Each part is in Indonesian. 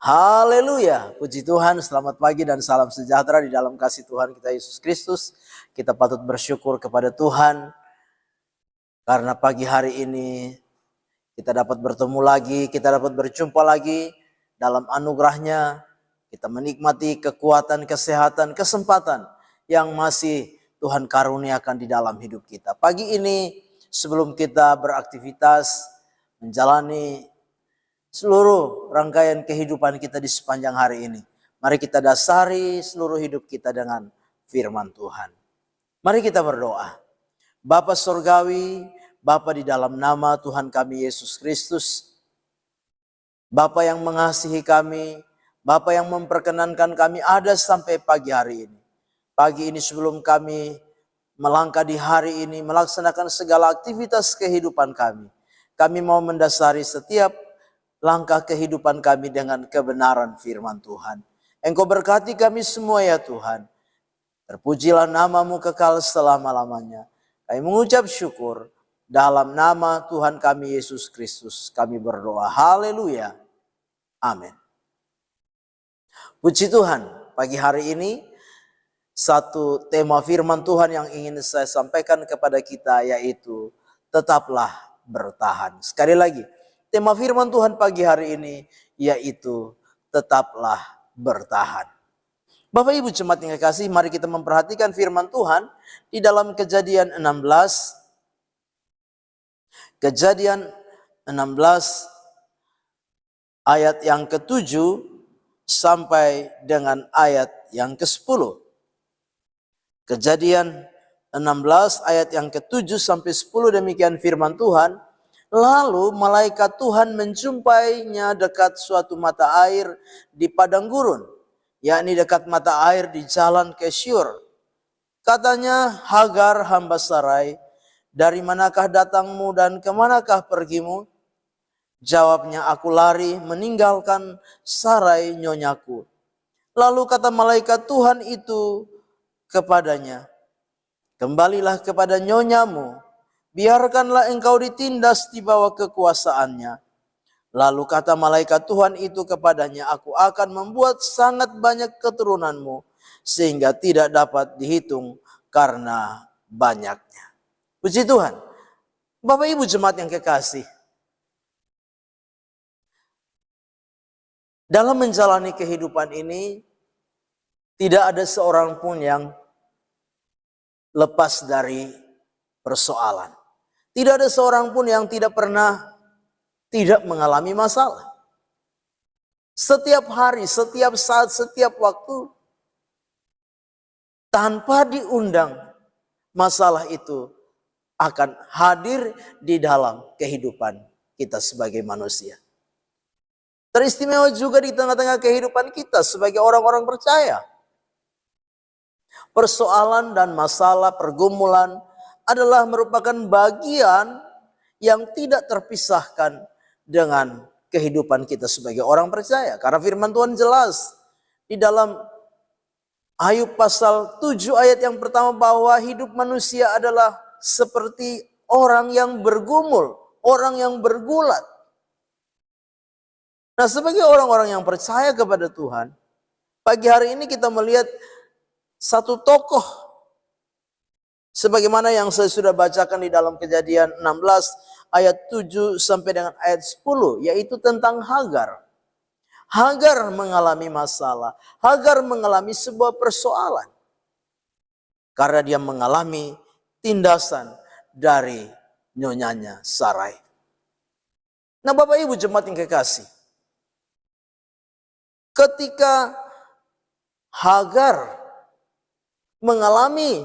Haleluya, puji Tuhan, selamat pagi dan salam sejahtera di dalam kasih Tuhan kita Yesus Kristus. Kita patut bersyukur kepada Tuhan karena pagi hari ini kita dapat bertemu lagi, kita dapat berjumpa lagi dalam anugerah-Nya. Kita menikmati kekuatan, kesehatan, kesempatan yang masih Tuhan karuniakan di dalam hidup kita. Pagi ini sebelum kita beraktivitas menjalani seluruh rangkaian kehidupan kita di sepanjang hari ini, mari kita dasari seluruh hidup kita dengan firman Tuhan. Mari kita berdoa. Bapa Surgawi, Bapa di dalam nama Tuhan kami Yesus Kristus, Bapa yang mengasihi kami, Bapa yang memperkenankan kami ada sampai pagi hari ini. Pagi ini sebelum kami melangkah di hari ini, melaksanakan segala aktivitas kehidupan kami mau mendasari setiap langkah kehidupan kami dengan kebenaran firman Tuhan. Engkau berkati kami semua ya Tuhan. Terpujilah namamu kekal selama-lamanya. Kami mengucap syukur dalam nama Tuhan kami Yesus Kristus. Kami berdoa. Haleluya. Amin. Puji Tuhan, pagi hari ini satu tema firman Tuhan yang ingin saya sampaikan kepada kita yaitu tetaplah bertahan. Sekali lagi, tema firman Tuhan pagi hari ini yaitu tetaplah bertahan. Bapak Ibu jemaat yang kekasih, mari kita memperhatikan firman Tuhan di dalam Kejadian 16. Kejadian 16 ayat yang ke-7 sampai dengan ayat yang ke-10. Kejadian 16 ayat yang ke-7 sampai 10 demikian firman Tuhan. Lalu malaikat Tuhan menjumpainya dekat suatu mata air di padang gurun, yakni dekat mata air di jalan ke Syur. Katanya, Hagar hamba Sarai, dari manakah datangmu dan kemanakah pergimu? Jawabnya, aku lari meninggalkan Sarai nyonyaku. Lalu kata malaikat Tuhan itu kepadanya, kembalilah kepada nyonyamu, biarkanlah engkau ditindas di bawah kekuasaannya. Lalu kata malaikat Tuhan itu kepadanya, aku akan membuat sangat banyak keturunanmu, sehingga tidak dapat dihitung karena banyaknya. Puji Tuhan. Bapak Ibu jemaat yang kekasih, dalam menjalani kehidupan ini, tidak ada seorang pun yang lepas dari persoalan. Tidak ada seorang pun yang tidak pernah tidak mengalami masalah. Setiap hari, setiap saat, setiap waktu, tanpa diundang, masalah itu akan hadir di dalam kehidupan kita sebagai manusia. Teristimewa juga di tengah-tengah kehidupan kita sebagai orang-orang percaya. Persoalan dan masalah, pergumulan adalah merupakan bagian yang tidak terpisahkan dengan kehidupan kita sebagai orang percaya. Karena firman Tuhan jelas di dalam Ayub pasal 7 ayat yang pertama bahwa hidup manusia adalah seperti orang yang bergumul, orang yang bergulat. Nah, sebagai orang-orang yang percaya kepada Tuhan, pagi hari ini kita melihat satu tokoh sebagaimana yang saya sudah bacakan di dalam Kejadian 16 ayat 7 sampai dengan ayat 10, yaitu tentang Hagar. Hagar mengalami masalah, Hagar mengalami sebuah persoalan karena dia mengalami tindasan dari nyonyanya Sarai. Nah, Bapak Ibu jemaat yang kekasih, ketika Hagar mengalami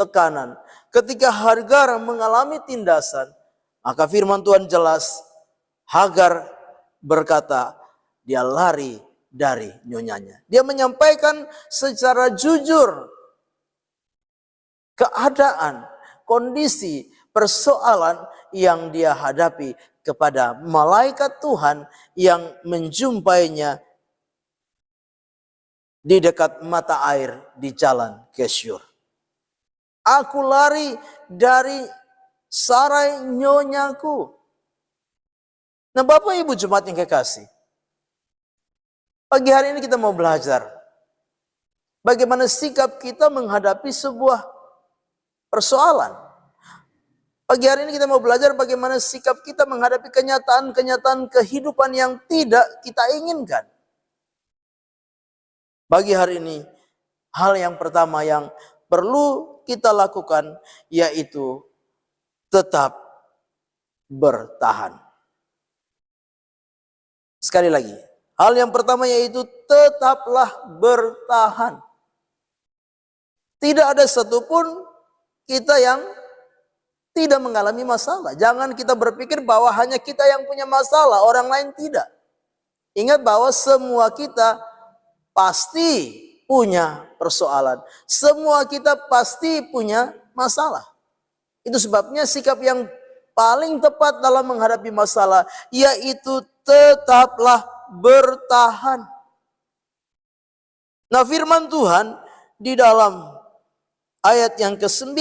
tekanan, ketika Hagar mengalami tindasan, maka firman Tuhan jelas, Hagar berkata, dia lari dari nyonyanya. Dia menyampaikan secara jujur keadaan, kondisi, persoalan yang dia hadapi kepada malaikat Tuhan yang menjumpainya di dekat mata air di jalan ke Syur. Aku lari dari Sarai nyonyaku. Nah, Bapak Ibu jemaat yang kekasih, Pagi hari ini kita mau belajar bagaimana sikap kita menghadapi sebuah persoalan. Pagi hari ini kita mau belajar bagaimana sikap kita menghadapi kenyataan-kenyataan kehidupan yang tidak kita inginkan. Pagi hari ini, hal yang pertama yang perlu kita lakukan yaitu tetap bertahan. Sekali lagi, hal yang pertama yaitu tetaplah bertahan. Tidak ada satupun kita yang tidak mengalami masalah. Jangan kita berpikir bahwa hanya kita yang punya masalah, orang lain tidak. Ingat bahwa semua kita pasti punya persoalan. Semua kita pasti punya masalah. Itu sebabnya sikap yang paling tepat dalam menghadapi masalah yaitu tetaplah bertahan. Nah, firman Tuhan di dalam ayat yang ke-9,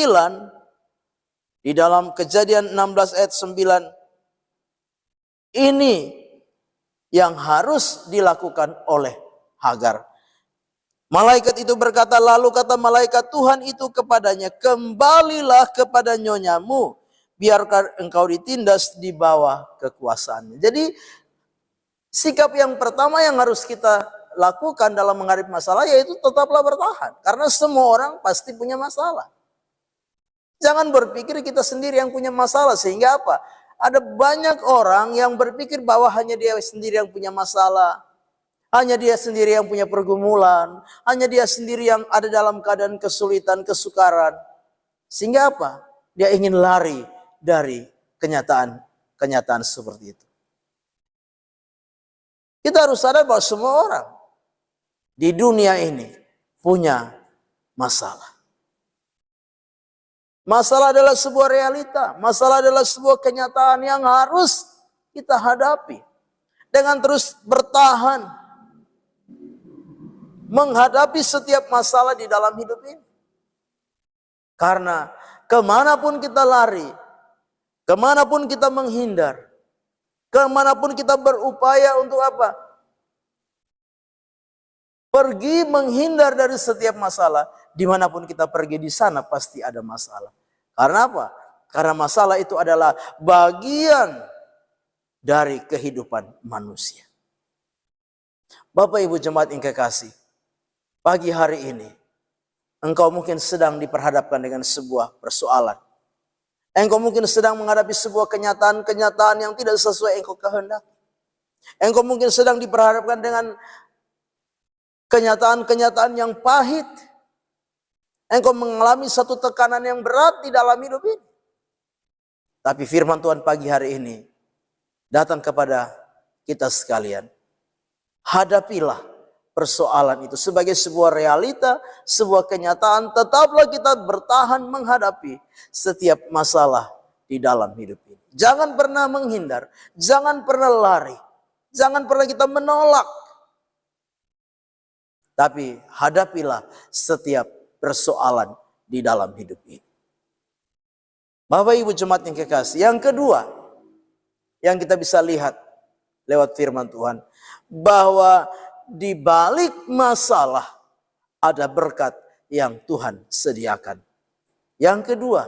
di dalam Kejadian 16 ayat 9, ini yang harus dilakukan oleh Hagar. Malaikat itu berkata, lalu kata malaikat Tuhan itu kepadanya, kembalilah kepada nyonyamu, biarkan engkau ditindas di bawah kekuasaannya. Jadi sikap yang pertama yang harus kita lakukan dalam menghadapi masalah yaitu tetaplah bertahan. Karena semua orang pasti punya masalah. Jangan berpikir kita sendiri yang punya masalah, sehingga apa? Ada banyak orang yang berpikir bahwa hanya dia sendiri yang punya masalah. Hanya dia sendiri yang punya pergumulan. Hanya dia sendiri yang ada dalam keadaan kesulitan, kesukaran. Sehingga apa? Dia ingin lari dari kenyataan seperti itu. Kita harus sadar bahwa semua orang di dunia ini punya masalah. Masalah adalah sebuah realita. Masalah adalah sebuah kenyataan yang harus kita hadapi. Dengan terus bertahan menghadapi setiap masalah di dalam hidup ini. Karena kemanapun kita lari, kemanapun kita menghindar, kemanapun kita berupaya untuk apa? Pergi menghindar dari setiap masalah. Dimanapun kita pergi di sana pasti ada masalah. Karena apa? Karena masalah itu adalah bagian dari kehidupan manusia. Bapak Ibu jemaat yang kekasih, pagi hari ini engkau mungkin sedang diperhadapkan dengan sebuah persoalan. Engkau mungkin sedang menghadapi sebuah kenyataan-kenyataan yang tidak sesuai engkau kehendaki. Engkau mungkin sedang diperhadapkan dengan kenyataan-kenyataan yang pahit. Engkau mengalami satu tekanan yang berat di dalam hidup ini. Tapi firman Tuhan pagi hari ini datang kepada kita sekalian. Hadapilah persoalan itu sebagai sebuah realita, sebuah kenyataan. Tetaplah kita bertahan menghadapi setiap masalah di dalam hidup ini. Jangan pernah menghindar, jangan pernah lari, jangan pernah kita menolak. Tapi hadapilah setiap persoalan di dalam hidup ini. Bapak Ibu jemaat yang kekasih, yang kedua yang kita bisa lihat lewat firman Tuhan, bahwa di balik masalah ada berkat yang Tuhan sediakan. Yang kedua,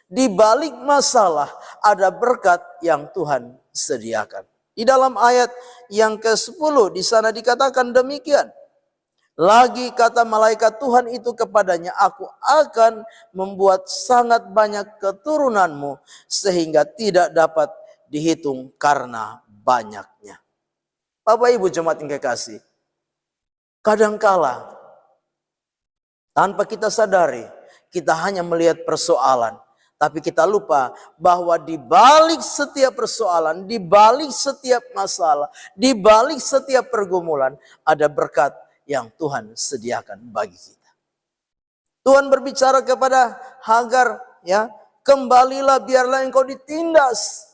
di balik masalah ada berkat yang Tuhan sediakan. Di dalam ayat yang ke-10 di sana dikatakan demikian. Lagi kata malaikat Tuhan itu kepadanya, aku akan membuat sangat banyak keturunanmu sehingga tidak dapat dihitung karena banyaknya. Bapak Ibu jemaat yang kekasih, kadangkala tanpa kita sadari kita hanya melihat persoalan, tapi kita lupa bahwa di balik setiap persoalan, di balik setiap masalah, di balik setiap pergumulan ada berkat yang Tuhan sediakan bagi kita. Tuhan berbicara kepada Hagar, ya, kembalilah biarlah engkau ditindas.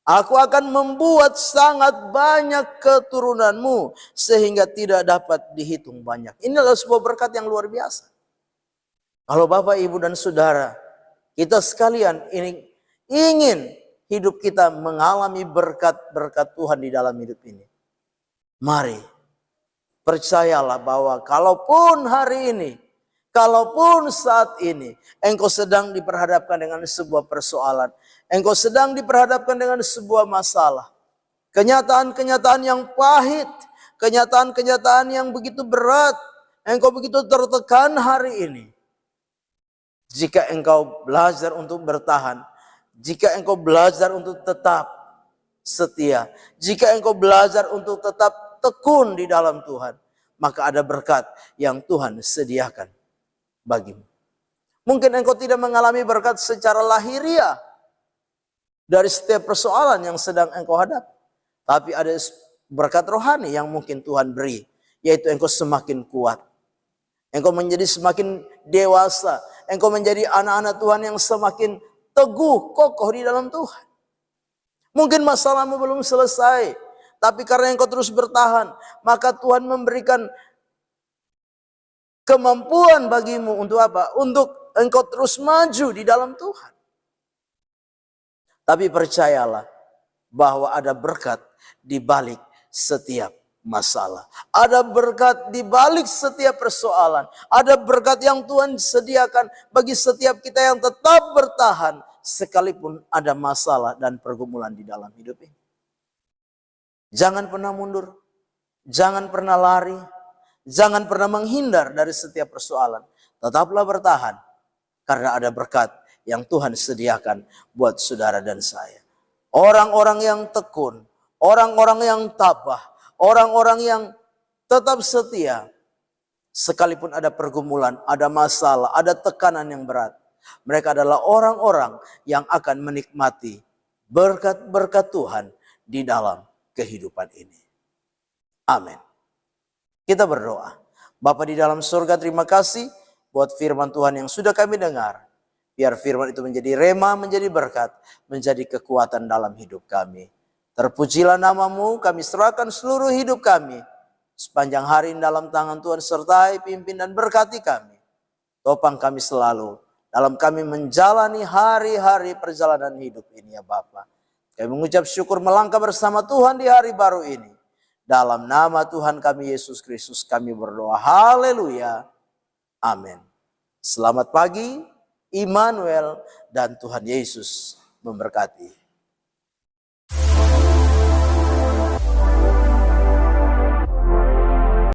Aku akan membuat sangat banyak keturunanmu sehingga tidak dapat dihitung banyak. Ini adalah sebuah berkat yang luar biasa. Kalau Bapak, Ibu dan Saudara, kita sekalian ini ingin hidup kita mengalami berkat-berkat Tuhan di dalam hidup ini. Mari, percayalah bahwa kalaupun hari ini, kalaupun saat ini, engkau sedang diperhadapkan dengan sebuah persoalan, engkau sedang diperhadapkan dengan sebuah masalah, kenyataan-kenyataan yang pahit, kenyataan-kenyataan yang begitu berat, engkau begitu tertekan hari ini. Jika engkau belajar untuk bertahan, jika engkau belajar untuk tetap setia, jika engkau belajar untuk tetap tekun di dalam Tuhan, maka ada berkat yang Tuhan sediakan bagimu. Mungkin engkau tidak mengalami berkat secara lahiriah dari setiap persoalan yang sedang engkau hadapi, tapi ada berkat rohani yang mungkin Tuhan beri, yaitu engkau semakin kuat, engkau menjadi semakin dewasa, engkau menjadi anak-anak Tuhan yang semakin teguh, kokoh di dalam Tuhan. Mungkin masalahmu belum selesai, tapi karena engkau terus bertahan, maka Tuhan memberikan kemampuan bagimu untuk apa? Untuk engkau terus maju di dalam Tuhan. Tapi percayalah bahwa ada berkat di balik setiap masalah. Ada berkat di balik setiap persoalan. Ada berkat yang Tuhan sediakan bagi setiap kita yang tetap bertahan sekalipun ada masalah dan pergumulan di dalam hidup ini. Jangan pernah mundur, jangan pernah lari, jangan pernah menghindar dari setiap persoalan. Tetaplah bertahan, karena ada berkat yang Tuhan sediakan buat saudara dan saya. Orang-orang yang tekun, orang-orang yang tabah, orang-orang yang tetap setia, sekalipun ada pergumulan, ada masalah, ada tekanan yang berat, mereka adalah orang-orang yang akan menikmati berkat-berkat Tuhan di dalam kehidupan ini. Amin. Kita berdoa. Bapa di dalam surga, terima kasih buat firman Tuhan yang sudah kami dengar. Biar firman itu menjadi rema, menjadi berkat, menjadi kekuatan dalam hidup kami. Terpujilah namamu, kami serahkan seluruh hidup kami. Sepanjang hari dalam tangan Tuhan, sertai, pimpin dan berkati kami. Topang kami selalu dalam kami menjalani hari-hari perjalanan hidup ini ya Bapa. Kami mengucap syukur melangkah bersama Tuhan di hari baru ini. Dalam nama Tuhan kami Yesus Kristus kami berdoa. Haleluya. Amin. Selamat pagi, Immanuel, dan Tuhan Yesus memberkati.